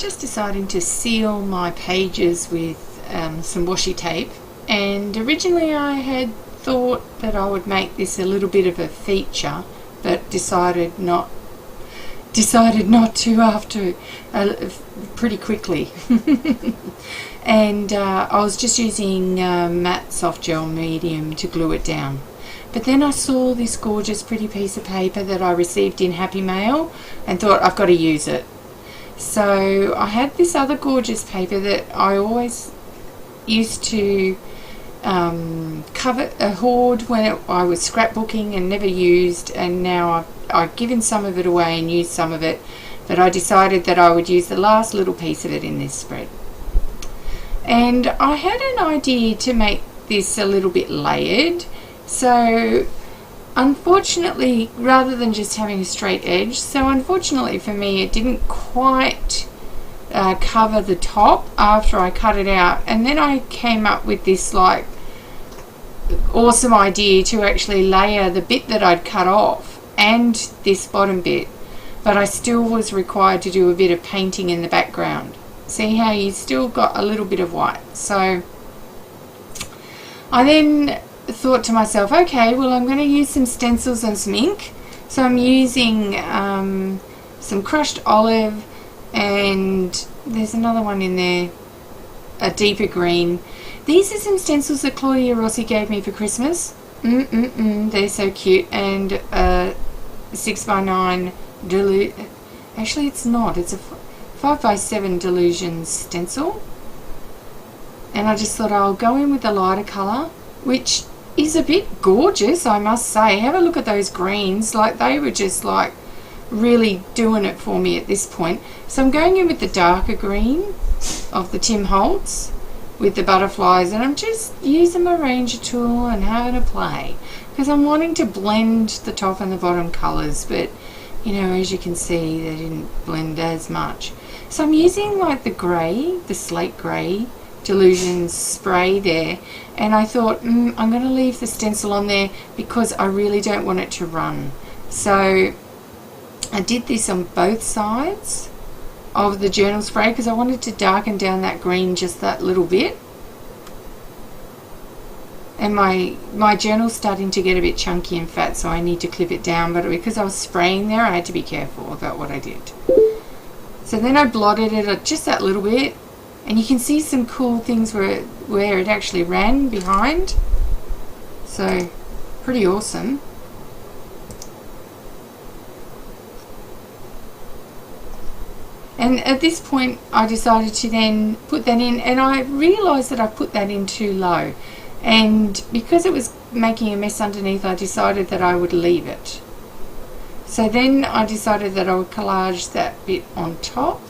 just deciding to seal my pages with some washi tape, and originally I had thought that I would make this a little bit of a feature, but decided not to after pretty quickly. And I was just using matte soft gel medium to glue it down. But then I saw this gorgeous pretty piece of paper that I received in Happy Mail and thought, I've got to use it. So I had this other gorgeous paper that I always used to hoard when I was scrapbooking and never used, and now I've given some of it away and used some of it, but I decided that I would use the last little piece of it in this spread. And I had an idea to make this a little bit layered, so unfortunately, rather than just having a straight edge, so unfortunately for me it didn't quite cover the top after I cut it out, and then I came up with this like awesome idea to actually layer the bit that I'd cut off and this bottom bit, but I still was required to do a bit of painting in the background. See how you still got a little bit of white. So I then thought to myself, okay, well, I'm going to use some stencils and some ink. So I'm using some crushed olive, and there's another one in there, a deeper green. These are some stencils that Claudia Rossi gave me for Christmas. They're so cute. And 6x9 actually it's not, it's a 5x7 Delusions stencil. And I just thought I'll go in with the lighter colour, which is a bit gorgeous, I must say. Have a look at those greens, like they were just like really doing it for me at this point. So I'm going in with the darker green of the Tim Holtz with the butterflies, and I'm just using my Ranger tool and having a play because I'm wanting to blend the top and the bottom colours, but you know, as you can see, they didn't blend as much. So I'm using like the grey, the slate grey Delusions spray there, and I thought I'm going to leave the stencil on there because I really don't want it to run. So I did this on both sides of the journal spray because I wanted to darken down that green just that little bit. And my journal's starting to get a bit chunky and fat, so I need to clip it down, but because I was spraying there I had to be careful about what I did. So then I blotted it just that little bit, and you can see some cool things where it actually ran behind. So pretty awesome. And at this point I decided to then put that in, and I realised that I put that in too low, and because it was making a mess underneath I decided that I would leave it. So then I decided that I would collage that bit on top,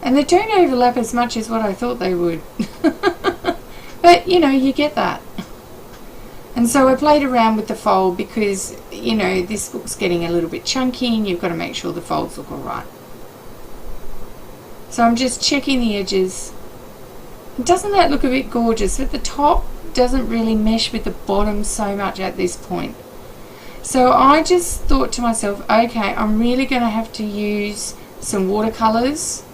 and they don't overlap as much as what I thought they would. But you know, you get that. And so I played around with the fold because, you know, this book's getting a little bit chunky and you've got to make sure the folds look alright. So I'm just checking the edges. Doesn't that look a bit gorgeous? But the top doesn't really mesh with the bottom so much at this point. So I just thought to myself, okay, I'm really going to have to use some watercolours,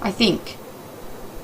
I think,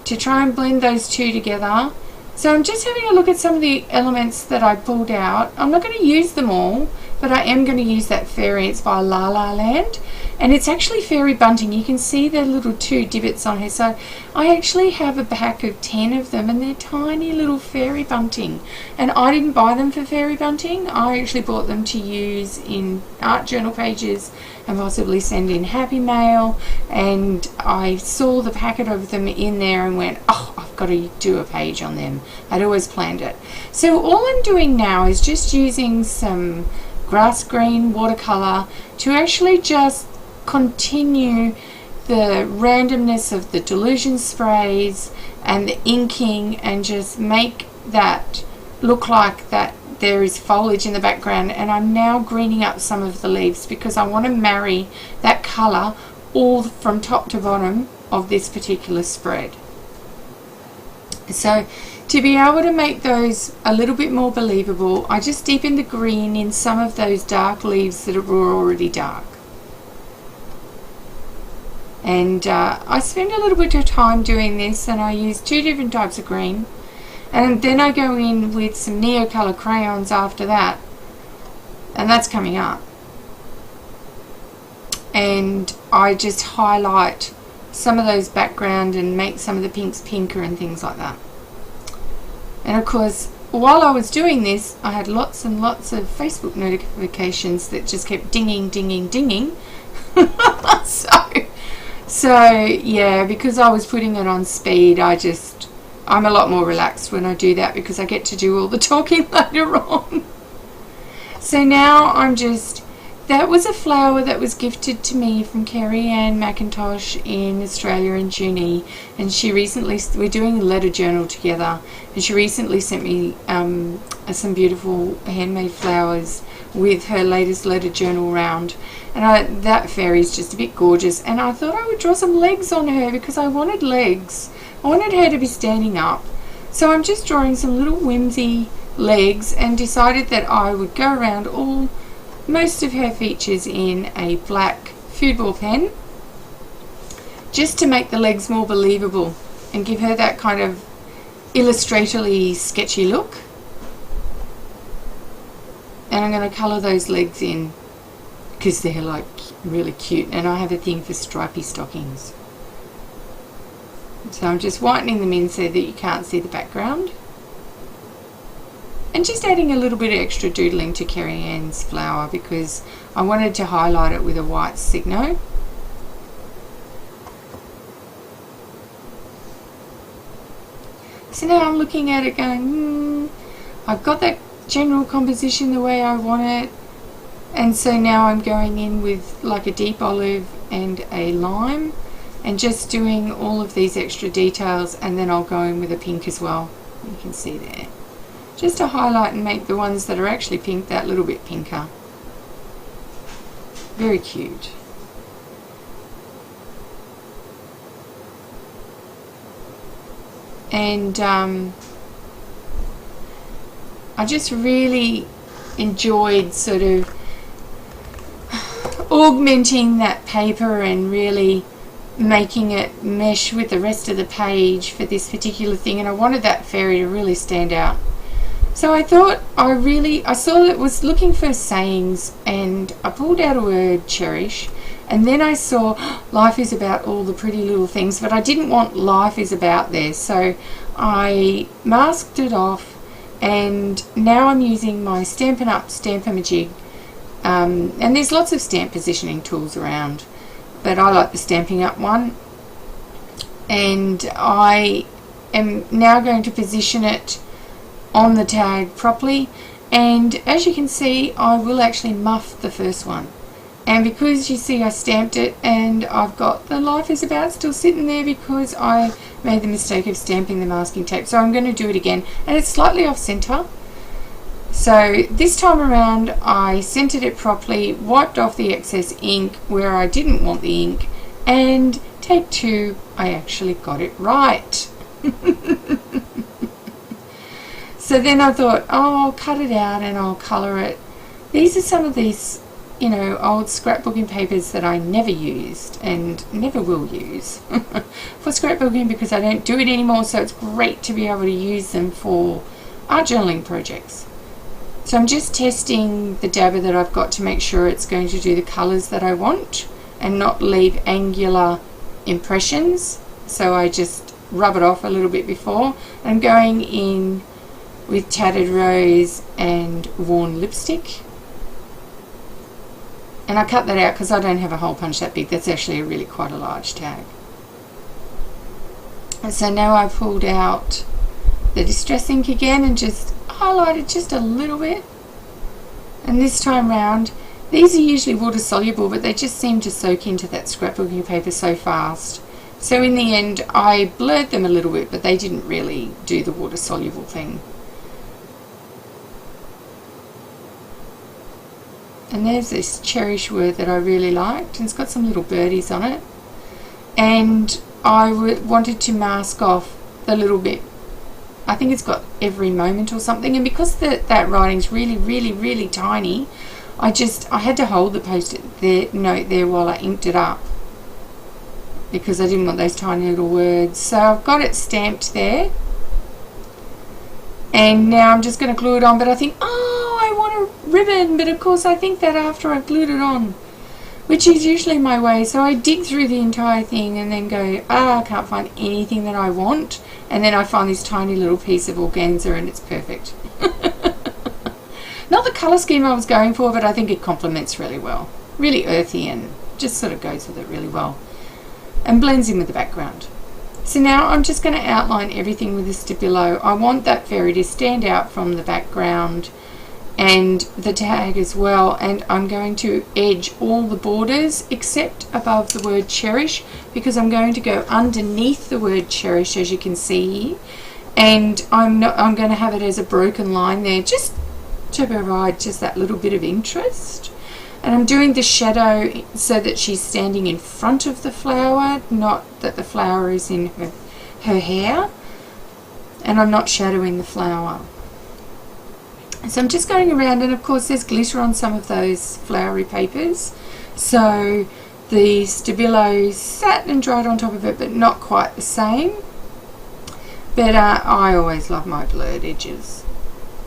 to try and blend those two together. So I'm just having a look at some of the elements that I pulled out. I'm not going to use them all, but I am going to use that fairy. It's by La La Land, and it's actually fairy bunting. You can see the little two divots on here. So I actually have a pack of 10 of them, and they're tiny little fairy bunting. And I didn't buy them for fairy bunting. I actually bought them to use in art journal pages and possibly send in Happy Mail. And I saw the packet of them in there and went, oh, I've got to do a page on them. I'd always planned it. So all I'm doing now is just using some grass green watercolor to actually just continue the randomness of the Delusion sprays and the inking, and just make that look like that there is foliage in the background. And I'm now greening up some of the leaves because I want to marry that color all from top to bottom of this particular spread. So to be able to make those a little bit more believable, I just deepened the green in some of those dark leaves that were already dark. And I spend a little bit of time doing this, and I use 2 different types of green, and then I go in with some Neocolor crayons after that, and that's coming up, and I just highlight some of those background and make some of the pinks pinker and things like that. And of course, while I was doing this, I had lots and lots of Facebook notifications that just kept dinging, dinging, dinging. So yeah, because I was putting it on speed, I'm a lot more relaxed when I do that, because I get to do all the talking later on. So now that was a flower that was gifted to me from Kerry Ann McIntosh in Australia in June, and she recently, we're doing a letter journal together, and she recently sent me some beautiful handmade flowers with her latest letter journal round, and that fairy's just a bit gorgeous, and I thought I would draw some legs on her because I wanted legs. I wanted her to be standing up, so I'm just drawing some little whimsy legs, and decided that I would go around most of her features in a black foodball pen, just to make the legs more believable and give her that kind of illustratorly sketchy look. And I'm going to colour those legs in because they're like really cute, and I have a thing for stripy stockings. So I'm just whitening them in so that you can't see the background, and just adding a little bit of extra doodling to Kerry Ann's flower because I wanted to highlight it with a white Signo. So now I'm looking at it going, I've got that general composition the way I want it, and so now I'm going in with like a deep olive and a lime, and just doing all of these extra details, and then I'll go in with a pink as well. You can see there, just to highlight and make the ones that are actually pink that little bit pinker. Very cute. And I just really enjoyed sort of augmenting that paper and really making it mesh with the rest of the page for this particular thing, and I wanted that fairy to really stand out. So I thought I saw it was looking for sayings, and I pulled out a word, cherish, and then I saw life is about all the pretty little things, but I didn't want life is about there, so I masked it off, and now I'm using my Stampin' Up! Stamp-A-Majig, and there's lots of stamp positioning tools around, but I like the Stampin' Up! One, and I am now going to position it on the tag properly, and as you can see I will actually muff the first one, and because you see I stamped it and I've got the life is about still sitting there because I made the mistake of stamping the masking tape, so I'm going to do it again, and it's slightly off center. So this time around I centered it properly, wiped off the excess ink where I didn't want the ink, and take 2 I actually got it right. So then I thought, oh, I'll cut it out and I'll colour it. These are some of these, you know, old scrapbooking papers that I never used and never will use for scrapbooking because I don't do it anymore, so it's great to be able to use them for art journaling projects. So I'm just testing the dabber that I've got to make sure it's going to do the colours that I want and not leave angular impressions. So I just rub it off a little bit before. I'm going in with Tattered Rose and Worn Lipstick, and I cut that out because I don't have a hole punch that big. That's actually really quite a large tag. And so now I've pulled out the Distress ink again and just highlighted just a little bit, and this time round these are usually water soluble, but they just seem to soak into that scrapbooking paper so fast, so in the end I blurred them a little bit, but they didn't really do the water soluble thing. And there's this Cherish word that I really liked, and it's got some little birdies on it, and I wanted to mask off the little bit, I think it's got every moment or something, and because that writing's really tiny, I had to hold the post-it note there while I inked it up, because I didn't want those tiny little words. So I've got it stamped there. And now I'm just going to glue it on, but I think, oh, I want a ribbon, but of course I think that after I've glued it on, which is usually my way. So I dig through the entire thing and then go, I can't find anything that I want, and then I find this tiny little piece of organza and it's perfect. Not the colour scheme I was going for, but I think it complements really well. Really earthy and just sort of goes with it really well and blends in with the background. So now I'm just going to outline everything with the Stabilo. I want that fairy to stand out from the background and the tag as well, and I'm going to edge all the borders except above the word Cherish, because I'm going to go underneath the word Cherish, as you can see here, and I'm going to have it as a broken line there just to provide just that little bit of interest. And I'm doing the shadow so that she's standing in front of the flower, not that the flower is in her hair. And I'm not shadowing the flower. So I'm just going around, and of course there's glitter on some of those flowery papers. So the Stabilo sat and dried on top of it, but not quite the same. But I always love my blurred edges.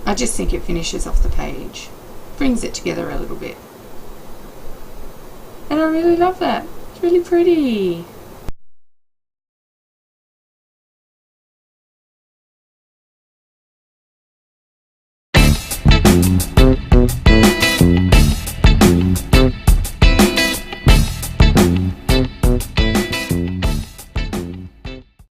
I just think it finishes off the page. Brings it together a little bit. And I really love that. It's really pretty.